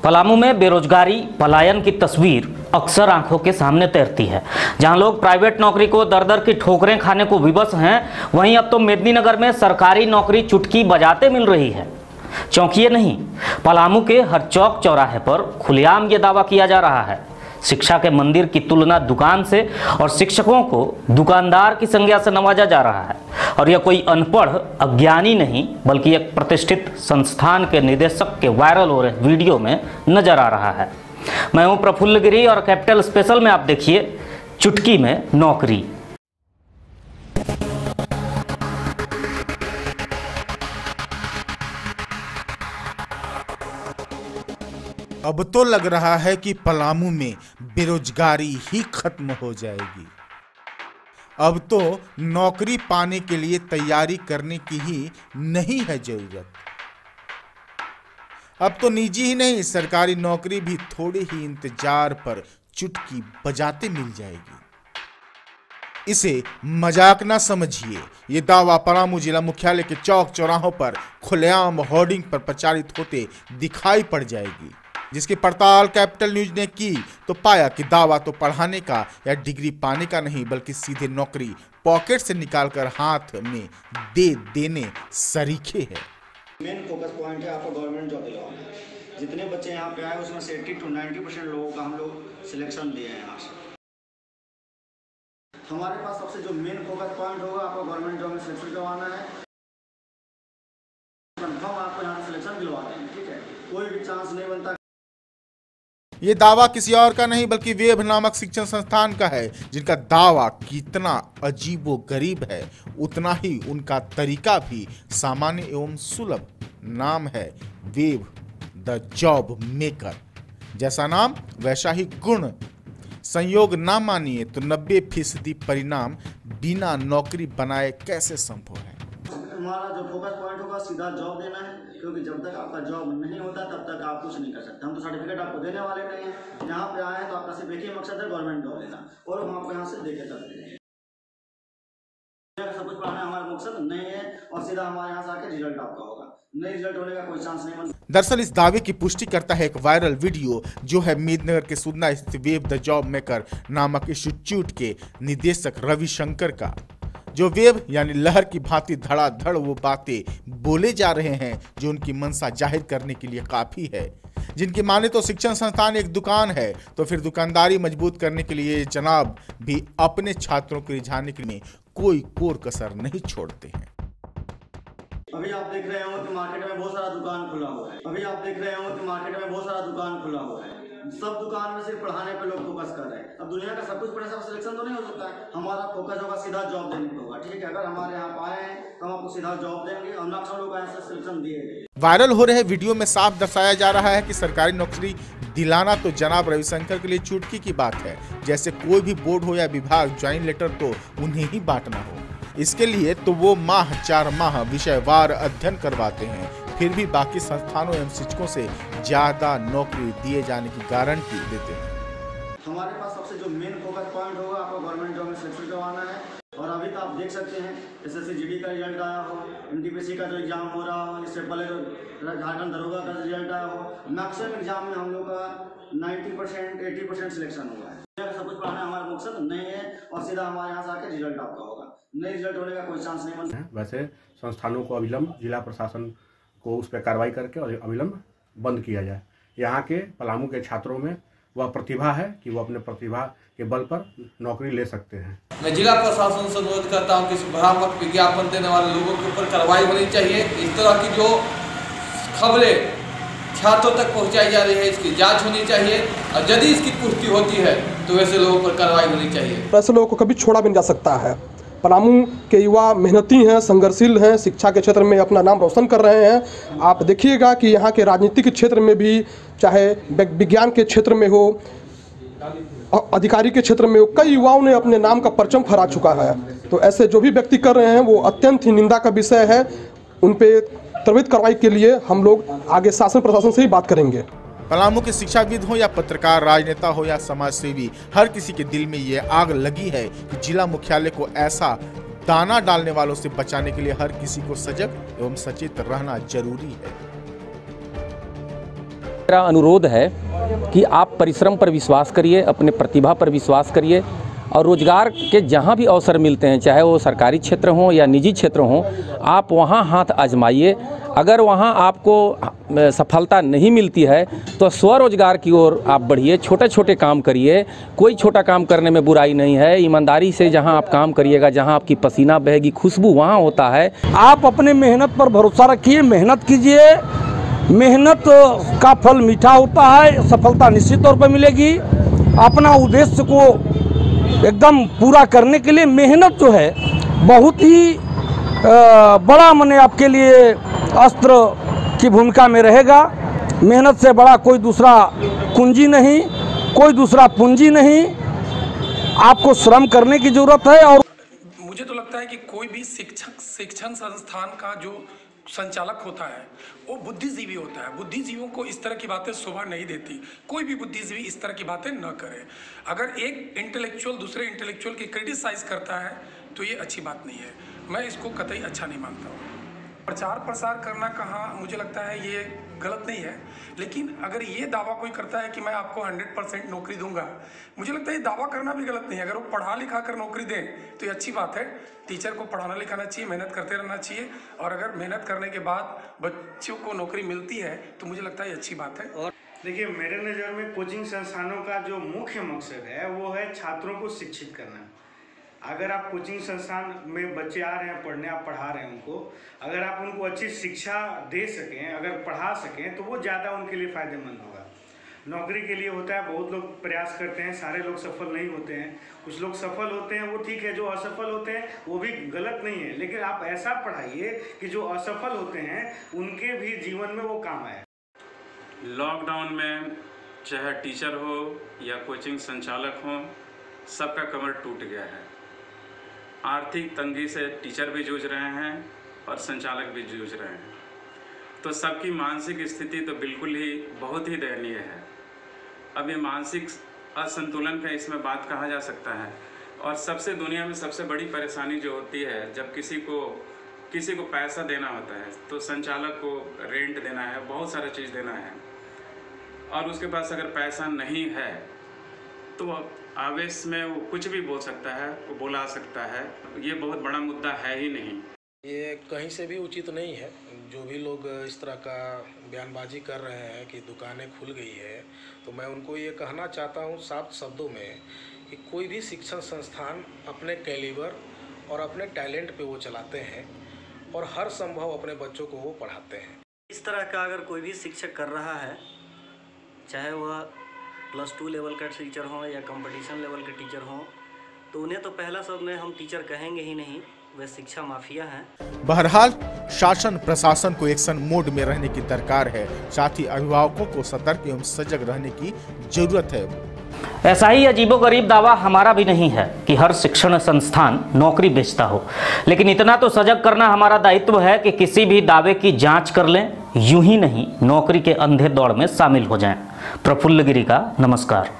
पलामू में बेरोजगारी पलायन की तस्वीर अक्सर आंखों के सामने तैरती है। जहां लोग प्राइवेट नौकरी को दर दर की ठोकरें खाने को विवश हैं, वहीं अब तो मेदिनीनगर में सरकारी नौकरी चुटकी बजाते मिल रही है। चौंकिए नहीं, पलामू के हर चौक चौराहे पर खुलेआम ये दावा किया जा रहा है, शिक्षा के मंदिर की तुलना दुकान से और शिक्षकों को दुकानदार की संज्ञा से नवाजा जा रहा है। और यह कोई अनपढ़ अज्ञानी नहीं, बल्कि एक प्रतिष्ठित संस्थान के निदेशक के वायरल हो रहे वीडियो में नजर आ रहा है। मैं हूं प्रफुल्ल गिरी और कैपिटल स्पेशल में आप देखिए चुटकी में नौकरी। अब तो लग रहा है कि पलामू में बेरोजगारी ही खत्म हो जाएगी। अब तो नौकरी पाने के लिए तैयारी करने की ही नहीं है जरूरत। अब तो निजी ही नहीं, सरकारी नौकरी भी थोड़े ही इंतजार पर चुटकी बजाते मिल जाएगी। इसे मजाक ना समझिए, ये दावा पलामू जिला मुख्यालय के चौक चौराहों पर खुलेआम होर्डिंग पर प्रचारित होते दिखाई पड़ जाएगी। जिसकी पड़ताल कैपिटल न्यूज ने की तो पाया कि दावा तो पढ़ाने का या डिग्री पाने का नहीं, बल्कि सीधे नौकरी पॉकेट से निकालकर हाथ में दे देने सरीखे है। मेन फोकस पॉइंट है आपको गवर्नमेंट जॉब दिलवाना। जितने बच्चे यहाँ पे आए उसमें से 80 to 90% लोगों का हम लोग सिलेक्शन दिए हैं यहाँ से। हमारे पास सबसे जो मेन फोकस पॉइंट होगा, आपको गवर्नमेंट जॉब में सिलेक्शन करवाना है। कंफर्म आपको यहाँ सिलेक्शन दिलवा देंगे, ठीक है, कोई भी चांस नहीं बनता। ये दावा किसी और का नहीं बल्कि वेब नामक शिक्षण संस्थान का है, जिनका दावा कितना अजीबो गरीब है उतना ही उनका तरीका भी सामान्य एवं सुलभ। नाम है वेब द जॉब मेकर। जैसा नाम वैसा ही गुण। संयोग ना मानिए तो 90% परिणाम बिना नौकरी बनाए कैसे संभव है। हमारा जो फोकस पॉइंट होगा सीधा जॉब देना है, क्योंकि जब तक आपका जॉब नहीं होता तब तक आप कुछ नहीं कर सकते। हम तो सर्टिफिकेट आपको देने वाले नहीं हैं। यहाँ पे आए तो आपका सिर्फ एक ही मकसद है, गवर्नमेंट जॉब लेना, और हम आपको यहाँ से देके चलते हैं। सब कुछ पढ़ाना हमारा मकसद नहीं है, और सीधा हमारे यहाँ से आके रिजल्ट आपका होगा। नहीं रिजल्ट होने का कोई चांस नहीं बनता। दरअसल इस दावे की पुष्टि करता है एक वायरल वीडियो जो है मेदिनीनगर के सुदना स्थित वेब द जॉब मेकर नामक इंस्टीट्यूट के निदेशक रविशंकर का, जो वेब यानी लहर की भांति धड़ाधड़ वो बातें बोले जा रहे हैं जो उनकी मंशा जाहिर करने के लिए काफी है। जिनकी माने तो शिक्षण संस्थान एक दुकान है, तो फिर दुकानदारी मजबूत करने के लिए जनाब भी अपने छात्रों को रिझाने के लिए कोई कोर कसर नहीं छोड़ते हैं। अभी आप देख रहे हो कि मार्केट में बहुत सारा दुकान खुला हुआ है। सब दुकान में सिर्फ पढ़ाने पे लोग फोकस कर रहे हैं। अब दुनिया का सब कुछ पढ़ने से सिलेक्शन तो नहीं हो सकता है। हमारा फोकस होगा सीधा जॉब देने पे होगा, ठीक है। अगर हमारे यहाँ आए हैं तो हम आपको सीधा जॉब देंगे, और अक्सर लोग ऐसे सिलेक्शन दिए गए। वायरल हो रहे वीडियो में साफ दर्शाया जा रहा है कि सरकारी नौकरी दिलाना तो जनाब रविशंकर के लिए चुटकी की बात है, जैसे कोई भी बोर्ड हो या विभाग ज्वाइन लेटर तो उन्हें ही बांटना हो। इसके लिए तो वो 4 माह विषयवार अध्ययन करवाते हैं, फिर भी बाकी संस्थानों एवं शिक्षकों से ज्यादा नौकरी दिए जाने की गारंटी देते हैं। हमारे पास सबसे जो मेन फोकस पॉइंट होगा, आपको गवर्नमेंट जॉब में सिलेक्शन करवाना है। और अभी तो आप देख सकते हैं SSC GD का रिजल्ट आया हो, NTPC का जो एग्जाम हो रहा हो, इससे पहले जो झारखंड दरोगा का रिजल्ट आया हो, मैक्सिमम एग्जाम में हम लोग का 90% 80% सिलेक्शन हुआ है। सब कुछ पढ़ाना हमारा मकसद नहीं है, और सीधा हमारे यहाँ से आके रिजल्ट आपका होगा। नहीं रिजल्ट होने का कोई चांस नहीं बनता। वैसे संस्थानों को अविलंब जिला प्रशासन को उस पर कार्रवाई करके और अविलंब बंद किया जाए। यहाँ के पलामू के छात्रों में वह प्रतिभा है कि वो अपने प्रतिभा के बल पर नौकरी ले सकते हैं। मैं जिला प्रशासन से अनुरोध करता हूँ कि भ्रामक विज्ञापन देने वाले लोगों के ऊपर कार्रवाई होनी चाहिए। इस तरह की जो खबरें छात्रों तक पहुँचाई जा रही है, इसकी जाँच होनी चाहिए, और यदि इसकी पुष्टि होती है तो वैसे लोगों पर कार्रवाई होनी चाहिए। ऐसे लोगों को कभी छोड़ा भी नहीं जा सकता है। पलामू के युवा मेहनती हैं, संघर्षशील हैं, शिक्षा के क्षेत्र में अपना नाम रोशन कर रहे हैं। आप देखिएगा कि यहाँ के राजनीतिक क्षेत्र में भी, चाहे विज्ञान के क्षेत्र में हो, अधिकारी के क्षेत्र में हो, कई युवाओं ने अपने नाम का परचम फहरा चुका है। तो ऐसे जो भी व्यक्ति कर रहे हैं वो अत्यंत ही निंदा का विषय है। उन पे त्वरित कार्रवाई के लिए हम लोग आगे शासन प्रशासन से ही बात करेंगे। पलामू के शिक्षाविद हो या पत्रकार, राजनेता हो या समाज सेवी, हर किसी के दिल में ये आग लगी है कि जिला मुख्यालय को ऐसा दाना डालने वालों से बचाने के लिए हर किसी को सजग एवं सचेत रहना जरूरी है। मेरा अनुरोध है कि आप परिश्रम पर विश्वास करिए, अपने प्रतिभा पर विश्वास करिए और रोज़गार के जहाँ भी अवसर मिलते हैं, चाहे वो सरकारी क्षेत्र हों या निजी क्षेत्र हों, आप वहाँ हाथ आजमाइए। अगर वहाँ आपको सफलता नहीं मिलती है तो स्वरोजगार की ओर आप बढ़िए, छोटे छोटे काम करिए। कोई छोटा काम करने में बुराई नहीं है। ईमानदारी से जहाँ आप काम करिएगा, जहाँ आपकी पसीना बहेगी, खुशबू वहाँ होता है। आप अपने मेहनत पर भरोसा रखिए, मेहनत कीजिए। मेहनत का फल मीठा होता है, सफलता निश्चित तौर पर मिलेगी। अपना उद्देश्य को एकदम पूरा करने के लिए मेहनत जो है बहुत ही बड़ा माने आपके लिए अस्त्र की भूमिका में रहेगा। मेहनत से बड़ा कोई दूसरा कुंजी नहीं, कोई दूसरा पूंजी नहीं। आपको श्रम करने की जरूरत है। और मुझे तो लगता है कि कोई भी शिक्षण संस्थान का जो संचालक होता है वो बुद्धिजीवी होता है। बुद्धिजीवियों को इस तरह की बातें शोभा नहीं देती। कोई भी बुद्धिजीवी इस तरह की बातें न करे। अगर एक इंटेलेक्चुअल दूसरे इंटेलेक्चुअल की क्रिटिसाइज करता है तो ये अच्छी बात नहीं है। मैं इसको कतई अच्छा नहीं मानता हूँ। प्रचार प्रसार करना कहाँ, मुझे लगता है ये गलत नहीं है। लेकिन अगर ये दावा कोई करता है कि मैं आपको 100% नौकरी दूंगा, मुझे लगता है ये दावा करना भी गलत नहीं है। अगर वो पढ़ा लिखा कर नौकरी दें तो ये अच्छी बात है। टीचर को पढ़ाना लिखाना चाहिए, मेहनत करते रहना चाहिए। और अगर मेहनत करने के बाद बच्चों को नौकरी मिलती है तो मुझे लगता है ये अच्छी बात है। और देखिए, मेरे नज़र में कोचिंग संस्थानों का जो मुख्य मकसद है वो है छात्रों को शिक्षित करना। अगर आप कोचिंग संस्थान में बच्चे आ रहे हैं पढ़ने, आप पढ़ा रहे हैं उनको, अगर आप उनको अच्छी शिक्षा दे सकें, अगर पढ़ा सकें तो वो ज़्यादा उनके लिए फ़ायदेमंद होगा। नौकरी के लिए होता है, बहुत लोग प्रयास करते हैं, सारे लोग सफल नहीं होते हैं। कुछ लोग सफल होते हैं, वो ठीक है। जो असफल होते हैं वो भी गलत नहीं है, लेकिन आप ऐसा पढ़ाइए कि जो असफल होते हैं उनके भी जीवन में वो काम आए। लॉकडाउन में चाहे टीचर हो या कोचिंग संचालक हो, सबका कमर टूट गया है। आर्थिक तंगी से टीचर भी जूझ रहे हैं और संचालक भी जूझ रहे हैं। तो सबकी मानसिक स्थिति तो बिल्कुल ही बहुत ही दयनीय है। अब ये मानसिक असंतुलन का इसमें बात कहा जा सकता है। और सबसे दुनिया में सबसे बड़ी परेशानी जो होती है, जब किसी को पैसा देना होता है तो संचालक को रेंट देना है, बहुत सारा चीज़ देना है, और उसके पास अगर पैसा नहीं है तो आवेश में वो कुछ भी बोल सकता है, वो बुला सकता है। ये बहुत बड़ा मुद्दा है ही नहीं। ये कहीं से भी उचित नहीं है। जो भी लोग इस तरह का बयानबाजी कर रहे हैं कि दुकानें खुल गई है, तो मैं उनको ये कहना चाहता हूँ साफ शब्दों में कि कोई भी शिक्षण संस्थान अपने कैलिबर और अपने टैलेंट पे वो चलाते हैं और हर संभव अपने बच्चों को वो पढ़ाते हैं। इस तरह का अगर कोई भी शिक्षक कर रहा है, चाहे वह +2 लेवल का टीचर हो या कंपटीशन लेवल के टीचर हो, तो उन्हें तो पहला शब्द में हम टीचर कहेंगे ही नहीं, वे शिक्षा माफिया हैं। बहरहाल शासन प्रशासन को एक्शन मोड में रहने की दरकार है। साथ ही अभिभावकों को सतर्क एवं सजग रहने की जरूरत है। ऐसा ही अजीबोगरीब दावा हमारा भी नहीं है कि हर शिक्षण संस्थान नौकरी बेचता हो, लेकिन इतना तो सजग करना हमारा दायित्व है कि किसी भी दावे की जांच कर लें, यूं ही नहीं नौकरी के अंधे दौड़ में शामिल हो जाएं। प्रफुल्ल गिरी का नमस्कार।